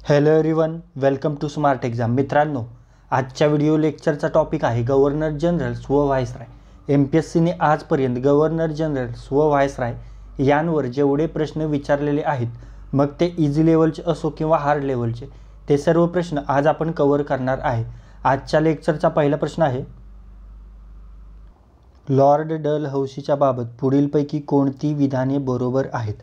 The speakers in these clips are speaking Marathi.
Hello everyone, welcome to smart exam. मित्रांनो, आजच्या व्हिडिओ लेक्चरचा टॉपिक आहे गव्हर्नर जनरल्स व व्हाईसराय. MPSCने आजपर्यंत गव्हर्नर जनरल्स व व्हाईसराय यांवर जेवढे प्रश्न विचारलेले आहेत, मग ते इझी लेवलचे असो किंवा हार्ड लेवलचे, ते सर्व प्रश्न आज आपण कव्हर करणार आहे. आजच्या लेक्चरचा पहिला प्रश्न आहे, लॉर्ड डलहौसीच्या बाबत पुढीलपैकी कोणती विधाने बरोबर आहेत?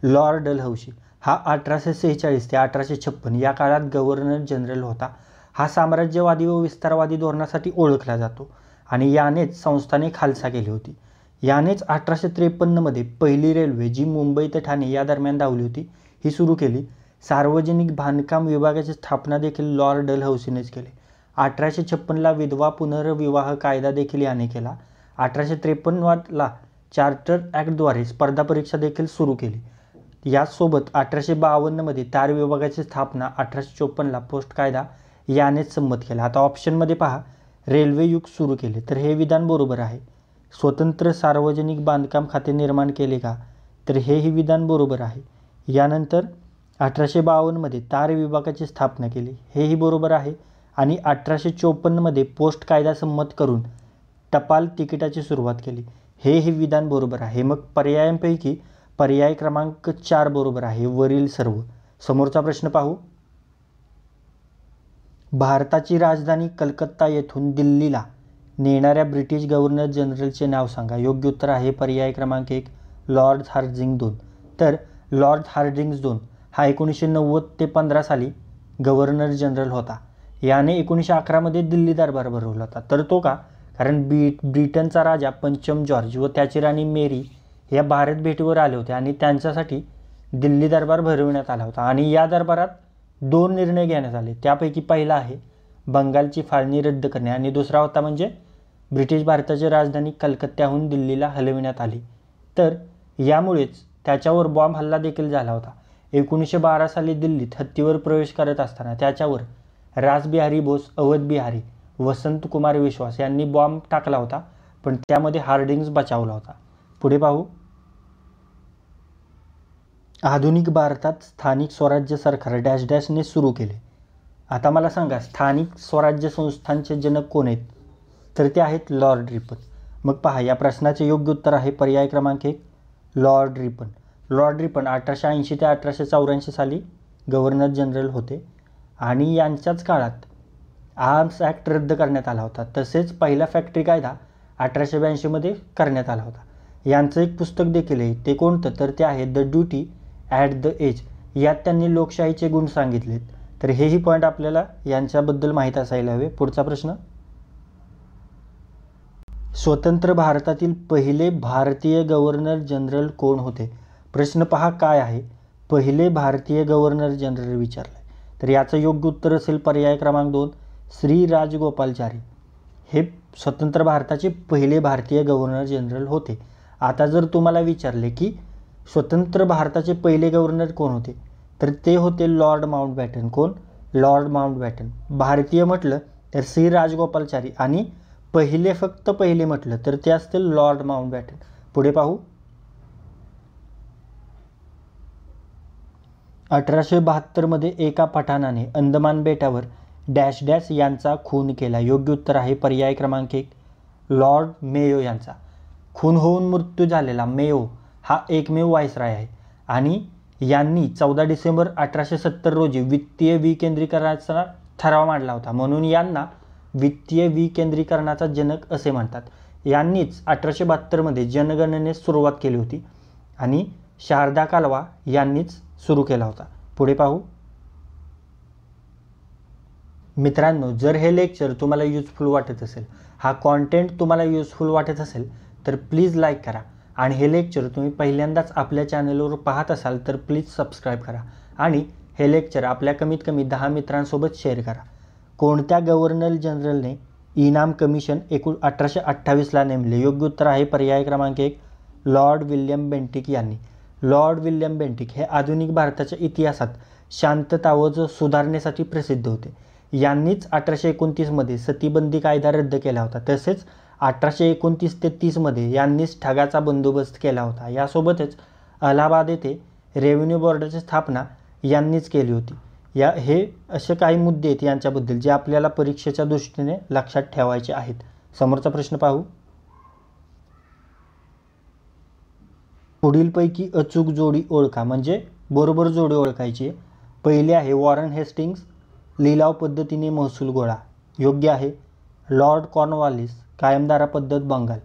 लॉर्ड डलहौसी हा 1846 ते 1856 या काळात गव्हर्नर जनरल होता. हा साम्राज्यवादी व विस्तारवादी धोरणासाठी ओळखला जातो आणि यानेच संस्थाने खालसा केली होती. यानेच 1853 मध्ये पहिली रेल्वे जी मुंबई ते ठाणे या दरम्यान धावली होती ही सुरू केली. सार्वजनिक बांधकाम विभागाची स्थापना देखील लॉर्ड डलहौसीनेच केली. 1856ला विधवा पुनर्विवाह कायदा देखील याने केला. 1853ला चार्टर ॲक्टद्वारे स्पर्धा परीक्षा देखील सुरू केली. यासोबत 1852 मध्ये तार विभागाची स्थापना, 1854ला पोस्ट कायदा यानेच संमत केला. आता ऑप्शनमध्ये पहा, रेल्वे युग सुरू केले, तर हे विधान बरोबर आहे. स्वतंत्र सार्वजनिक बांधकाम खाते निर्माण केले का? तर हेही विधान बरोबर आहे. यानंतर 1852 मध्ये तार विभागाची स्थापना केली, हेही बरोबर आहे. आणि 1854 मध्ये पोस्ट कायदा संमत करून टपाल तिकिटाची सुरुवात केली, हेही विधान बरोबर आहे. मग पर्यायांपैकी पर्याय क्रमांक 4 बरोबर आहे वरील सर्व. समोरचा प्रश्न पाहू, भारताची राजधानी कलकत्ता येथून दिल्लीला नेणाऱ्या ब्रिटिश गव्हर्नर जनरलचे नाव सांगा. योग्य उत्तर आहे पर्याय क्रमांक 1 लॉर्ड हार्डिंग्ज II. तर लॉर्ड हार्डिंग्ज II हा 1990 ते 15 साली गव्हर्नर जनरल होता. याने 1911 मध्ये दिल्ली दरबार भरवला होता. तर तो का? कारण ब्रिटनचा राजा पंचम जॉर्ज व त्याची राणी मेरी या भारत भेटीवर आले होते आणि त्यांच्यासाठी दिल्ली दरबार भरविण्यात आला होता. आणि या दरबारात 2 निर्णय घेण्यात आले. त्यापैकी पहिला आहे बंगालची फाळणी रद्द करणे आणि दुसरा होता म्हणजे ब्रिटिश भारताची राजधानी कलकत्त्याहून दिल्लीला हलविण्यात आली. तर यामुळेच त्याच्यावर बॉम्ब हल्ला देखील झाला होता. 1912 साली दिल्लीत हत्तीवर प्रवेश करत असताना त्याच्यावर रासबिहारी बोस, अवध बिहारी, वसंत कुमार विश्वास यांनी बॉम्ब टाकला होता, पण त्यामध्ये हार्डिंग्ज बचावला होता. पुढे पाहू, आधुनिक भारतात स्थानिक स्वराज्य सरकार डॅश डॅशने सुरू केले. आता मला सांगा, स्थानिक स्वराज्य संस्थांचे जनक कोण आहेत? तर ते आहेत लॉर्ड रिपन. मग पहा, या प्रश्नाचे योग्य उत्तर आहे पर्याय क्रमांक 1 लॉर्ड रिपन. लॉर्ड रिपन 1880 ते 1884 साली गव्हर्नर जनरल होते आणि यांच्याच काळात आर्म्स ॲक्ट रद्द करण्यात आला होता. तसेच पहिला फॅक्टरी कायदा 1882 मध्ये करण्यात आला होता. यांचं एक पुस्तक देखील आहे, ते कोणतं? तर ते आहे the duty at the edge. यात त्यांनी लोकशाहीचे गुण सांगितलेत. तर हेही पॉईंट आपल्याला यांच्याबद्दल माहीत असायला हवे. पुढचा प्रश्न, स्वतंत्र भारतातील पहिले भारतीय गव्हर्नर जनरल कोण होते? प्रश्न पहा काय आहे, पहिले भारतीय गव्हर्नर जनरल विचारले. तर याचं योग्य उत्तर असेल पर्याय क्रमांक 2 श्री राजगोपालाचारी. हे स्वतंत्र भारताचे पहिले भारतीय गव्हर्नर जनरल होते. आता जर तुम्हाला विचारले की स्वतंत्र भारताचे पहिले गव्हर्नर कोण होते, तर ते होते लॉर्ड माउंटबॅटन. कोण? Lord Mountbatten. भारतीय म्हटलं तर श्री राजगोपालाचारी आणि पहिले, फक्त पहिले म्हटलं तर ते असतील लॉर्ड माउंटबॅटन. पुढे पाहू, 1872 मध्ये एका पठाणाने अंदमान बेटावर डॅश डॅश यांचा खून केला. योग्य उत्तर आहे पर्याय क्रमांक 1 लॉर्ड मेयो यांचा. खून होऊन मृत्यू झालेला मेयो हा एकमेव व्हाईसराय आहे आणि यांनी 14 डिसेंबर 1870 रोजी वित्तीय विकेंद्रीकरणाचा ठराव मांडला होता. म्हणून यांना वित्तीय विकेंद्रीकरणाचा जनक असे म्हणतात. यांनीच 1872 मध्ये जनगणनेस सुरुवात केली होती आणि शारदा कालवा यांनीच सुरू केला होता. पुढे पाहू, मित्रांनो, जर हे लेक्चर तुम्हाला युजफुल वाटत असेल, हा कॉन्टेंट तुम्हाला युजफुल वाटत असेल, तर प्लीज लाईक करा. आणि हे लेक्चर तुम्ही पहिल्यांदाच आपल्या चॅनलवर पाहत असाल तर प्लीज सबस्क्राईब करा आणि हे लेक्चर आपल्या कमीत कमी 10 मित्रांसोबत शेअर करा. कोणत्या गव्हर्नर जनरलने इनाम कमिशन 1828ला नेमले? योग्य उत्तर आहे पर्याय क्रमांक 1 लॉर्ड विल्यम बेंटिक यांनी. लॉर्ड विल्यम बेंटिक हे आधुनिक भारताच्या इतिहासात शांतता व सुधारणेसाठी प्रसिद्ध होते. यांनीच 1829 मध्ये सतीबंदी कायदा रद्द केला होता. तसेच 1829 ते 30 मध्ये यांनीच ठगाचा बंदोबस्त केला होता. यासोबतच अलाहाबाद येथे रेव्हेन्यू बोर्डाची स्थापना यांनीच केली होती. हे असे काही मुद्दे आहेत यांच्याबद्दल जे आपल्याला परीक्षेच्या दृष्टीने लक्षात ठेवायचे आहेत. समोरचा प्रश्न पाहू. पुढीलपैकी अचूक जोडी ओळखा, म्हणजे बरोबर जोडी ओळखायची. पहिली आहे वॉरन हेस्टिंग्स, लिलाव पद्धतीने महसूल गोळा, योग्य आहे. लॉर्ड कॉर्नवालिस, कायमधारा पद्धत बंगाल,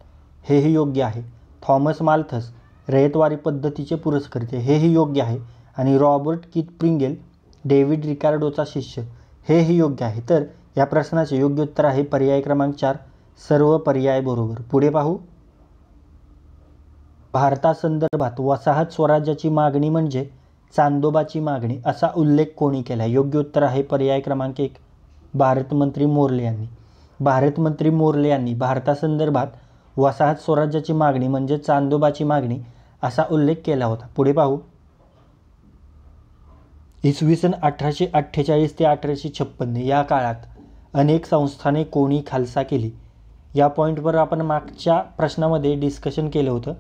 हेही योग्य आहे. थॉमस माल्थस, रयतवारी पद्धतीचे पुरस्कर्ते, हेही योग्य आहे. आणि रॉबर्ट किपलिंग, डेव्हिड रिकार्डोचा शिष्य, हेही योग्य आहे. तर या प्रश्नाचे योग्य उत्तर आहे पर्याय क्रमांक 4, सर्व पर्याय बरोबर. पुढे पाहू. भारतासंदर्भात वसाहत स्वराज्याची मागणी म्हणजे चांदोबाची मागणी असा उल्लेख कोणी केला? योग्य उत्तर आहे पर्याय क्रमांक 1, भारतमंत्री मोर्ले यांनी. भारतमंत्री मोर्ले यांनी भारतासंदर्भात वसाहत स्वराज्याची मागणी म्हणजे चांदोबाची मागणी असा उल्लेख केला होता. पुढे पाहू. इसवी सन 1848 ते 1856 या काळात अनेक संस्थाने कोणी खालसा केली? या पॉईंटवर आपण मागच्या प्रश्नामध्ये डिस्कशन केलं होतं,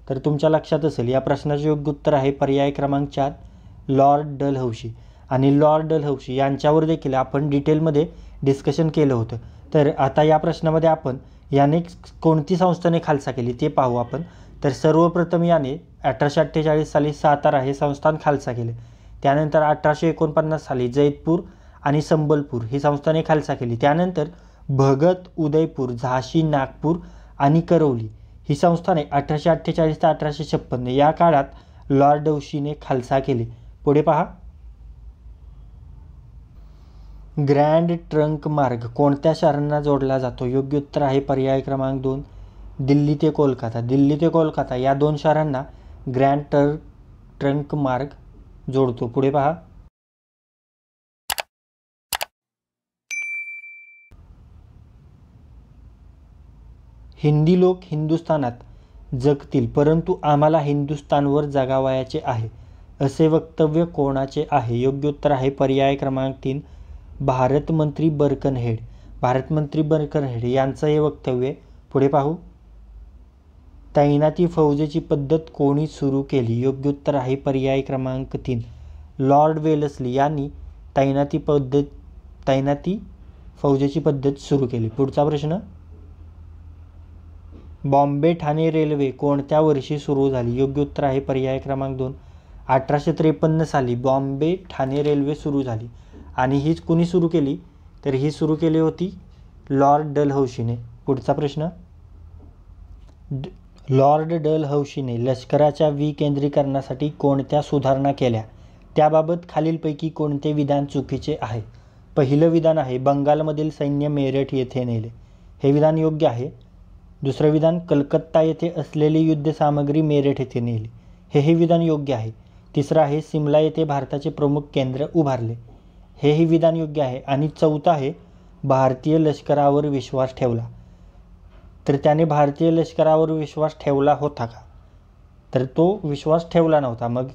तर तुमच्या लक्षात असेल. या प्रश्नाचे योग्य उत्तर आहे पर्याय क्रमांक 4, लॉर्ड डलहौसी. आणि लॉर्ड डलहौसी यांच्यावर देखील आपण डिटेलमध्ये डिस्कशन केलं होतं. तर आता या प्रश्नामध्ये आपण याने कोणती संस्थाने खालसा केली ते पाहू आपण. तर सर्वप्रथम याने 1848 साली सातारा हे संस्थान खालसा केले. त्यानंतर 1849 साली जैतपूर आणि संबलपूर ही संस्थाने खालसा केली. त्यानंतर भगत, उदयपूर, झाशी, नागपूर आणि करौली ही संस्थाने 1848 ते 1856 या काळात लॉर्ड डलहौसीने खालसा केली. पुढे पहा. ग्रँड ट्रंक मार्ग कोणत्या शहरांना जोडला जातो? योग्य उत्तर आहे पर्याय क्रमांक 2, दिल्ली ते कोलकाता. दिल्ली ते कोलकाता या 2 शहरांना ग्रँड ट्रंक मार्ग जोडतो. पुढे पहा. हिंदी लोक हिंदुस्थानात जगतील परंतु आम्हाला हिंदुस्थानवर जगावयाचे आहे असे वक्तव्य कोणाचे आहे? योग्य उत्तर आहे पर्याय क्रमांक 3, भारतमंत्री बर्कनहेड. भारतमंत्री बर्कनहेड यांचं हे वक्तव्य. पुढे पाहू. तैनाती फौजेची पद्धत कोणी सुरू केली? योग्य उत्तर आहे पर्याय क्रमांक 3, लॉर्ड वेलस्ली यांनी तैनाती फौजेची पद्धत सुरू केली. पुढचा प्रश्न. बॉम्बे ठाणे रेल्वे कोणत्या वर्षी सुरू झाली? योग्य उत्तर आहे पर्याय क्रमांक 2, 1853 साली बॉम्बे ठाणे रेल्वे सुरू झाली. आणि हीच कुणी सुरू केली? तर ही सुरू केली होती लॉर्ड डलहौसीने. पुढचा प्रश्न. लॉर्ड डलहौसीने लष्कराच्या विकेंद्रीकरणासाठी कोणत्या सुधारणा केल्या? त्याबाबत खालीलपैकी कोणते विधान चुकीचे आहे? पहिलं विधान आहे बंगालमधील सैन्य मेरठ येथे नेले, हे विधान योग्य आहे. दुसरं विधान कलकत्ता येथे असलेली युद्धसामग्री मेरठ येथे नेली, हेही विधान योग्य आहे. तिसरं आहे सिमला येथे भारताचे प्रमुख केंद्र उभारले, हेही विधान योग्य आहे. आणि चौथं आहे भारतीय लष्करावर विश्वास ठेवला. तर त्याने भारतीय लष्करावर विश्वास ठेवला होता का? तर तो विश्वास ठेवला नव्हता. मग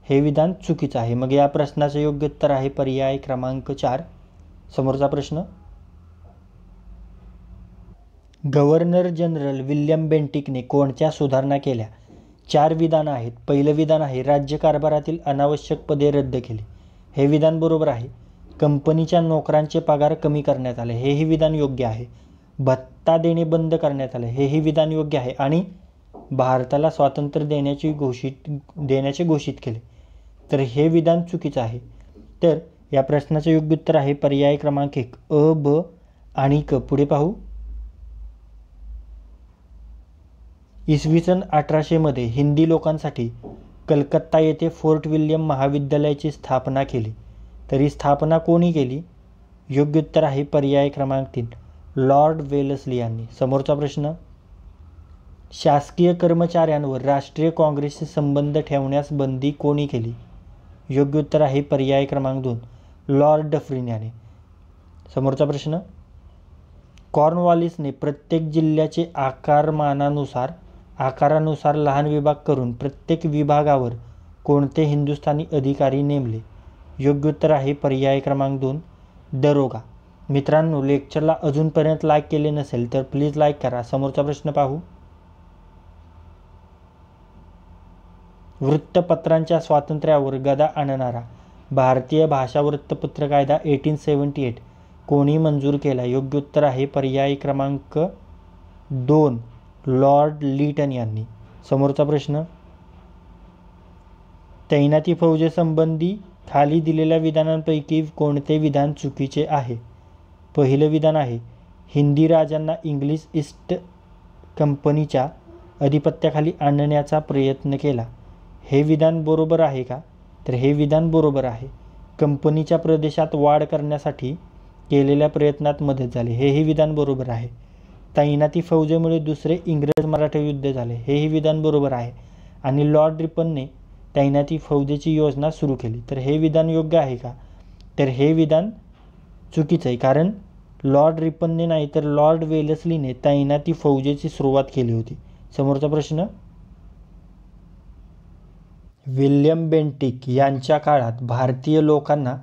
हे विधान चुकीचं आहे. मग या प्रश्नाचे योग्य उत्तर आहे पर्याय क्रमांक 4. समोरचा प्रश्न. गव्हर्नर जनरल विल्यम बेंटिकने कोणत्या सुधारणा केल्या? 4 विधानं आहेत. पहिलं विधान आहे राज्यकारभारातील अनावश्यक पदे रद्द केली, हे विधान बरोबर आहे. कंपनीच्या नोकरांचे पगार कमी करण्यात आले, हेही विधान योग्य आहे. भत्ता देणे बंद करण्यात आले, हेही विधान योग्य आहे. आणि भारताला स्वातंत्र्य देण्याचे घोषित केले, तर हे विधान चुकीचं आहे. तर या प्रश्नाचे योग्य उत्तर आहे पर्याय क्रमांक 1, अ, ब आणि क. पुढे पाहू. इसवी सन 1800 मध्ये हिंदी लोकांसाठी कलकत्ता येथे फोर्ट विल्यम महाविद्यालयाची स्थापना केली, तर ही स्थापना कोणी केली? योग्य उत्तर आहे पर्याय क्रमांक 3, लॉर्ड वेलस्ली यांनी. समोरचा प्रश्न. शासकीय कर्मचाऱ्यांवर राष्ट्रीय काँग्रेसचे संबंध ठेवण्यास बंदी कोणी केली? योग्य उत्तर आहे पर्याय क्रमांक 2, लॉर्ड डफरिन याने. समोरचा प्रश्न. कॉर्नवालिसने प्रत्येक जिल्ह्याचे आकारानुसार लहान विभाग करून प्रत्येक विभागावर कोणते हिंदुस्थानी अधिकारी नेमले? योग्य उत्तर आहे पर्याय क्रमांक 2, दरोगा. मित्रांनो, लेक्चरला अजूनपर्यंत लाईक केले नसेल तर प्लीज लाईक करा. समोरचा प्रश्न पाहू. वृत्तपत्रांच्या स्वातंत्र्यावर गदा आणणारा भारतीय भाषा वृत्तपत्र कायदा 1878 कोणी मंजूर केला? योग्य उत्तर आहे पर्याय क्रमांक 2 लॉर्ड लिटन यांनी. समोरचा प्रश्न, तैनाती फौजेसंबंधी खाली दिलेल्या विधानांपैकी कोणते विधान चुकीचे आहे? पहिलं विधान आहे हिंदी राजांना इंग्लिश ईस्ट कंपनीच्या अधिपत्याखाली आणण्याचा प्रयत्न केला. हे विधान बरोबर आहे का? तर हे विधान बरोबर आहे. कंपनीच्या प्रदेशात वाढ करण्यासाठी केलेल्या प्रयत्नात मदत झाली. हेही विधान बरोबर आहे. तैनाती फौजेमुळे दुसरे इंग्रज मराठा युद्ध झाले. हेही विधान बरोबर आहे. आणि लॉर्ड रिपनने तैनाती फौजेची योजना सुरू केली. तर हे विधान योग्य आहे का? तर हे विधान चुकीचं आहे. कारण लॉर्ड रिपनने नाही तर लॉर्ड वेलेस्लीने तैनाती फौजेची सुरुवात केली होती. समोरचा प्रश्न, विल्यम बेंटिक यांच्या काळात भारतीय लोकांना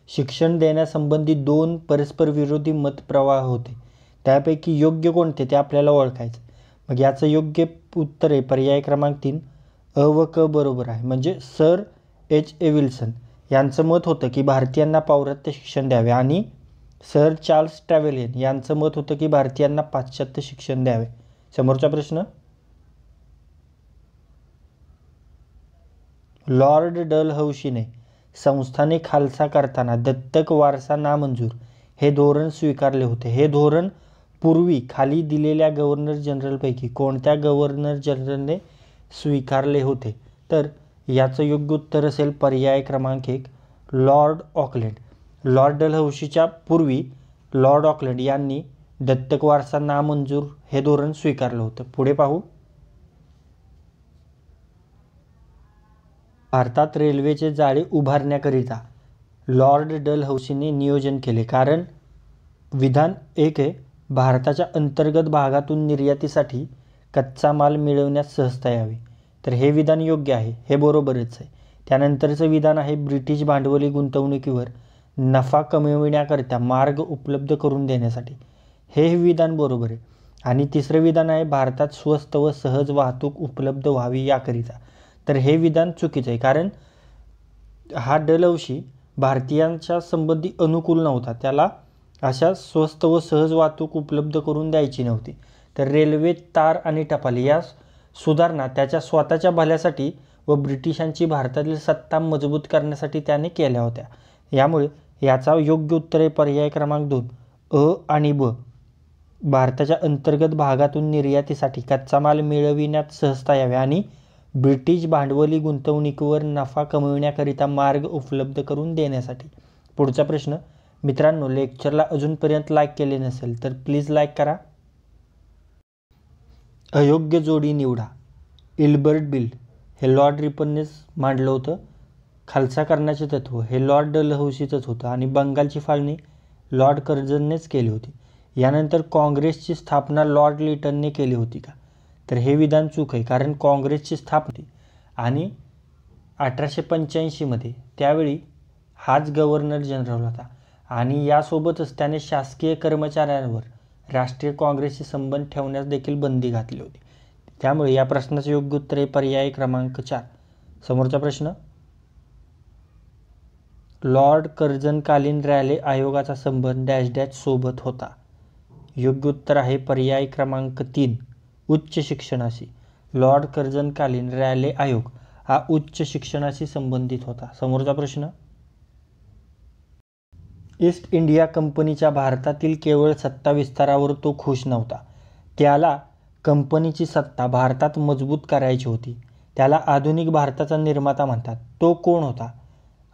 शिक्षण देण्यासंबंधी 2 परस्पर विरोधी मतप्रवाह होते. त्यापैकी योग्य कोणते ते आपल्याला ओळखायचं. मग याचं योग्य उत्तर आहे पर्याय क्रमांक 3 अ व क बरोबर आहे. म्हणजे सर H.A. विल्सन यांचं मत होतं की भारतीयांना पौर्वात्य शिक्षण द्यावे आणि सर चार्ल्स ट्रॅव्हलियन यांचं मत होतं की भारतीयांना पाश्चात्य शिक्षण द्यावे. समोरचा प्रश्न, लॉर्ड डलहौसीने संस्थाने खालसा करताना दत्तक वारसा नामंजूर हे धोरण स्वीकारले होते. हे धोरण पूर्वी खाली दिलेल्या गव्हर्नर जनरलपैकी कोणत्या गव्हर्नर जनरलने स्वीकारले होते? तर याचं योग्य उत्तर असेल पर्याय क्रमांक 1 लॉर्ड ऑकलँड. लॉर्ड डलहौसीच्या पूर्वी लॉर्ड ऑकलँड यांनी दत्तक वारसा नामंजूर हे धोरण स्वीकारलं होतं. पुढे पाहू, भारतात रेल्वेचे जाळे उभारण्याकरिता लॉर्ड डलहौसीने नियोजन केले. कारण विधान 1 आहे भारताच्या अंतर्गत भागातून निर्यातीसाठी कच्चा माल मिळवण्यास सहजता यावी. तर हे विधान योग्य आहे. हे बरोबरच आहे. त्यानंतरचं विधान आहे ब्रिटिश भांडवली गुंतवणुकीवर नफा कमविण्याकरिता मार्ग उपलब्ध करून देण्यासाठी. हे विधान बरोबर आहे. आणि तिसरं विधान आहे भारतात स्वस्त व सहज वाहतूक उपलब्ध व्हावी याकरिता. तर हे विधान चुकीचं आहे. कारण हा डलहौसी भारतीयांच्या संबंधी अनुकूल नव्हता. त्याला अशा स्वस्त व सहज वाहतूक उपलब्ध करून द्यायची नव्हती. तर रेल्वे, तार आणि टपाल या सुधारणा त्याच्या स्वतःच्या भल्यासाठी व ब्रिटिशांची भारतातील सत्ता मजबूत करण्यासाठी त्याने केल्या होत्या. यामुळे याचा योग्य उत्तर आहे पर्याय क्रमांक 2 अ आणि ब. भारताच्या अंतर्गत भागातून निर्यातीसाठी कच्चा माल मिळविण्यात सहजता यावी आणि ब्रिटिश भांडवली गुंतवणुकीवर नफा कमविण्याकरिता मार्ग उपलब्ध करून देण्यासाठी. पुढचा प्रश्न, मित्रांनो लेक्चरला अजूनपर्यंत लाईक केले नसेल तर प्लीज लाईक करा. अयोग्य जोडी निवडा. इल्बर्ट बिल हे लॉर्ड रिपननेच मांडलं होतं. खालसा करण्याचे तत्त्व हे लॉर्ड डलहौसीचंच होतं आणि बंगालची फाळणी लॉर्ड कर्झननेच केली होती. यानंतर काँग्रेसची स्थापना लॉर्ड लिटनने केली होती का? तर हे विधान चूक आहे. कारण काँग्रेसची स्थापना आणि 1885 त्यावेळी हाच गव्हर्नर जनरल होता आणि यासोबतच त्याने शासकीय कर्मचाऱ्यांवर राष्ट्रीय काँग्रेसशी संबंध ठेवण्यास देखील बंदी घातली होती. त्यामुळे या प्रश्नाचं योग्य उत्तर आहे पर्याय क्रमांक 4. समोरचा प्रश्न, लॉर्ड कर्झनकालीन रॅले आयोगाचा संबंध डॅश डॅश सोबत होता. योग्य उत्तर आहे पर्याय क्रमांक 3 उच्च शिक्षणाशी. लॉर्ड कर्झनकालीन रॅले आयोग हा उच्च शिक्षणाशी संबंधित होता. समोरचा प्रश्न, ईस्ट इंडिया कंपनीच्या भारतातील केवळ सत्ता विस्तारावर तो खुश नव्हता. त्याला कंपनीची सत्ता भारतात मजबूत करायची होती. त्याला आधुनिक भारताचा निर्माता म्हणतात. तो कोण होता?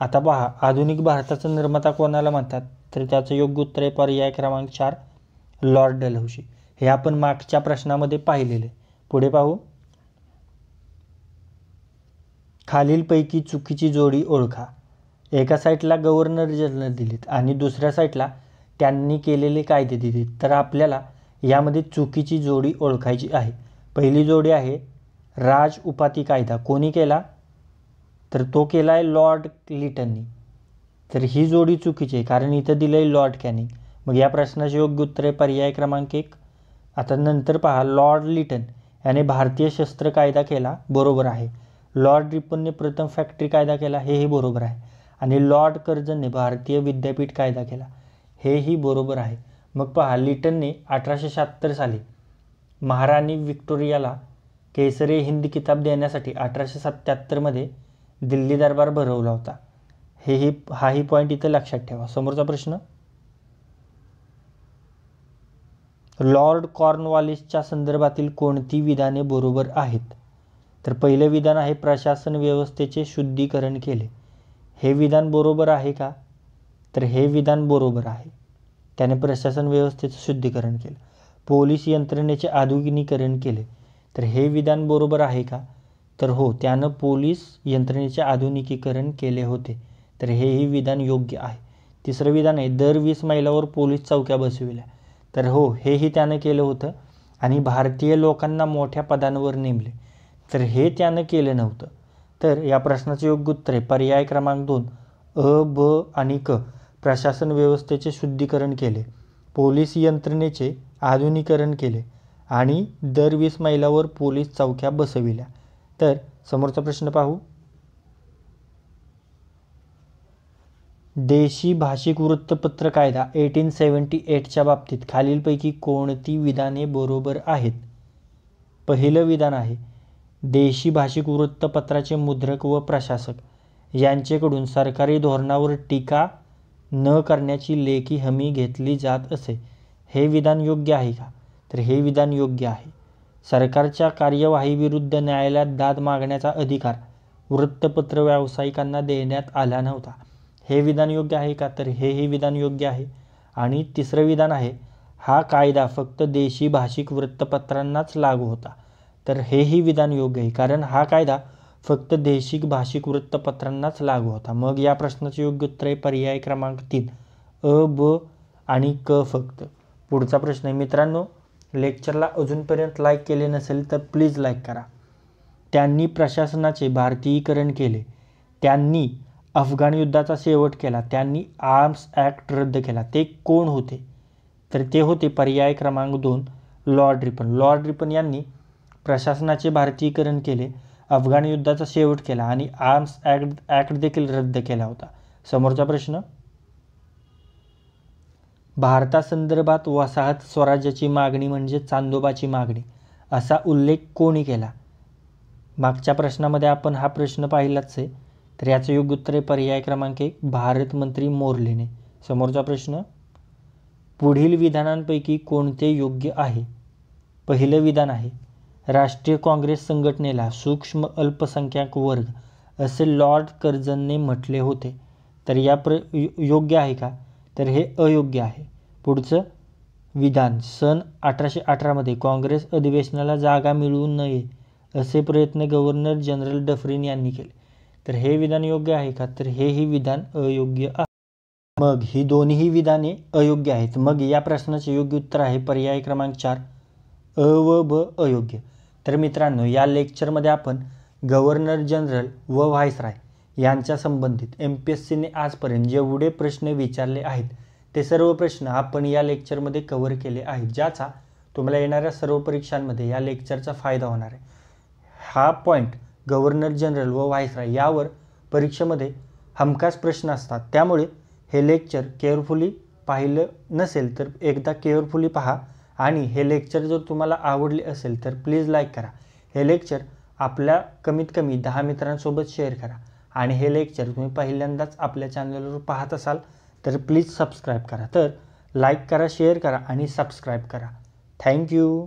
आता पहा, आधुनिक भारताचा निर्माता कोणाला म्हणतात? तर त्याचं योग्य उत्तर आहे पर्याय क्रमांक 4 लॉर्ड डलहौसी. हे आपण मागच्या प्रश्नामध्ये पाहिलेले. पुढे पाहू, खालीलपैकी चुकीची जोडी ओळखा. एका साईडला गव्हर्नर जनरल दिलीत आणि दुसऱ्या साईडला त्यांनी केलेले कायदे दिलेत. तर आपल्याला यामध्ये चुकीची जोडी ओळखायची आहे. पहिली जोडी आहे राज उपाती कायदा. कोणी केला? तर तो केला आहे लॉर्ड लिटननी. तर ही जोडी चुकीची आहे कारण इथं दिलं आहे लॉर्ड कॅनिंग. मग या प्रश्नाचे योग्य उत्तर आहे पर्याय क्रमांक 1. आता नंतर पहा, लॉर्ड लिटन याने भारतीय शस्त्र कायदा केला, बरोबर आहे. लॉर्ड रिपनने प्रथम फॅक्टरी कायदा केला, हेही बरोबर आहे. आणि लॉर्ड कर्झनने भारतीय विद्यापीठ कायदा केला, हेही बरोबर आहे. मग पहा, लिटनने 1876 साली महाराणी व्हिक्टोरियाला केसरी हिंद किताब देण्यासाठी 1877 दिल्ली दरबार भरवला होता. हाही पॉईंट इथं लक्षात ठेवा. समोरचा प्रश्न, लॉर्ड कॉर्नवॉलिसच्या संदर्भातील कोणती विधाने बरोबर आहेत? तर पहिलं विधान आहे प्रशासन व्यवस्थेचे शुद्धीकरण केले. हे विधान बरोबर आहे का? तर हे विधान बरोबर आहे. त्याने प्रशासन व्यवस्थेचे शुद्धीकरण केले. पोलीस यंत्रणेचे आधुनिकीकरण केले. तर हे विधान बरोबर आहे का? तर हो, त्यानं पोलीस यंत्रणेचे आधुनिकीकरण केले होते. तर हेही विधान योग्य आहे. तिसरं विधान आहे दर 20 मैलावर पोलीस चौक्या बसविल्या. तर हो, हेही त्यानं केलं होतं. आणि भारतीय लोकांना मोठ्या पदांवर नेमले. तर हे त्यानं केलं नव्हतं. तर या प्रश्नाचे योग्य उत्तर आहे पर्याय क्रमांक 2 अ, ब आणि क. प्रशासन व्यवस्थेचे शुद्धीकरण केले, पोलीस यंत्रणेचे आधुनिकीकरण केले आणि दर 20 मैलावर पोलीस चौक्या बसविल्या. तर समोरचा प्रश्न पाहू. देशी भाषिक वृत्तपत्र कायदा 1878च्या बाबतीत खालीलपैकी कोणती विधाने बरोबर आहेत? पहिलं विधान आहे देशी भाषिक वृत्तपत्राचे मुद्रक व प्रशासक यांचेकडून सरकारी धोरणावर टीका न करण्याची लेखी हमी घेतली जात असे. हे विधान योग्य आहे का? तर हे विधान योग्य आहे. सरकारच्या कार्यवाहीविरुद्ध न्यायालयात दाद मागण्याचा अधिकार वृत्तपत्र व्यावसायिकांना देण्यात आला नव्हता. हे विधान योग्य आहे का? तर हेही विधान योग्य आहे. आणि तिसरं विधान आहे हा कायदा फक्त देशी भाषिक वृत्तपत्रांनाच लागू होता. तर हेही विधान योग्य आहे, कारण हा कायदा फक्त देशी भाषिक वृत्तपत्रांनाच लागू होता. मग या प्रश्नाचे योग्य उत्तर आहे पर्याय क्रमांक 3 अ, ब आणि क फक्त. पुढचा प्रश्न आहे मित्रांनो, लेक्चरला अजूनपर्यंत लाईक केले नसेल तर प्लीज लाईक करा. त्यांनी प्रशासनाचे भारतीयीकरण केले, त्यांनी अफगाण युद्धाचा शेवट केला, त्यांनी आर्म्स ॲक्ट रद्द केला. ते कोण होते? तर ते होते पर्याय क्रमांक 2 लॉर्ड रिपन. लॉर्ड रिपन यांनी प्रशासनाचे भारतीयीकरण केले, अफगाण युद्धाचा शेवट केला आणि आर्म्स ॲक्ट देखील रद्द केला होता. समोरचा प्रश्न, भारतासंदर्भात वसाहत स्वराज्याची मागणी म्हणजे चांदोबाची मागणी असा उल्लेख कोणी केला? मागच्या प्रश्नामध्ये आपण हा प्रश्न पाहिलाच आहे. तर याचं योग्य उत्तर आहे पर्याय क्रमांक 1 भारत मंत्री मोर्लेने. समोरचा प्रश्न, पुढील विधानांपैकी कोणते योग्य आहे? पहिलं विधान आहे राष्ट्रीय काँग्रेस संघटनेला सूक्ष्म अल्पसंख्याक वर्ग असे लॉर्ड कर्झनने म्हटले होते. तर योग्य आहे का? तर हे अयोग्य आहे. पुढचं विधान सन 1818 काँग्रेस अधिवेशनाला जागा मिळू नये असे प्रयत्न गव्हर्नर जनरल डफरीन यांनी केले. तर हे विधान योग्य आहे का? तर हेही विधान अयोग्य आहे. मग ही दोन्ही विधाने अयोग्य आहेत. मग या प्रश्नाचे योग्य उत्तर आहे पर्याय क्रमांक 4 अ व ब अयोग्य. तर मित्रांनो, या लेक्चरमध्ये आपण गव्हर्नर जनरल व व्हाईसराय यांच्या संबंधित MPSCने आजपर्यंत जेवढे प्रश्न विचारले आहेत ते सर्व प्रश्न आपण या लेक्चरमध्ये कव्हर केले आहेत, ज्याचा तुम्हाला येणाऱ्या सर्व परीक्षांमध्ये या लेक्चरचा फायदा होणार आहे. हा पॉईंट गव्हर्नर जनरल व व्हाईसराय यावर परीक्षेमध्ये हमखास प्रश्न असतात. त्यामुळे हे लेक्चर केअरफुली पाहिलं नसेल तर एकदा केअरफुली पहा. आणि हे लेक्चर जर तुम्हाला आवडले असेल तर प्लीज लाईक करा. हे लेक्चर आपल्या कमीत कमी 10 मित्रांसोबत शेअर करा. आणि हे लेक्चर तुम्ही पहिल्यांदाच आपल्या चॅनलवर पाहत असाल तर प्लीज सबस्क्राईब करा. तर लाईक करा, शेअर करा आणि सबस्क्राईब करा. थँक्यू.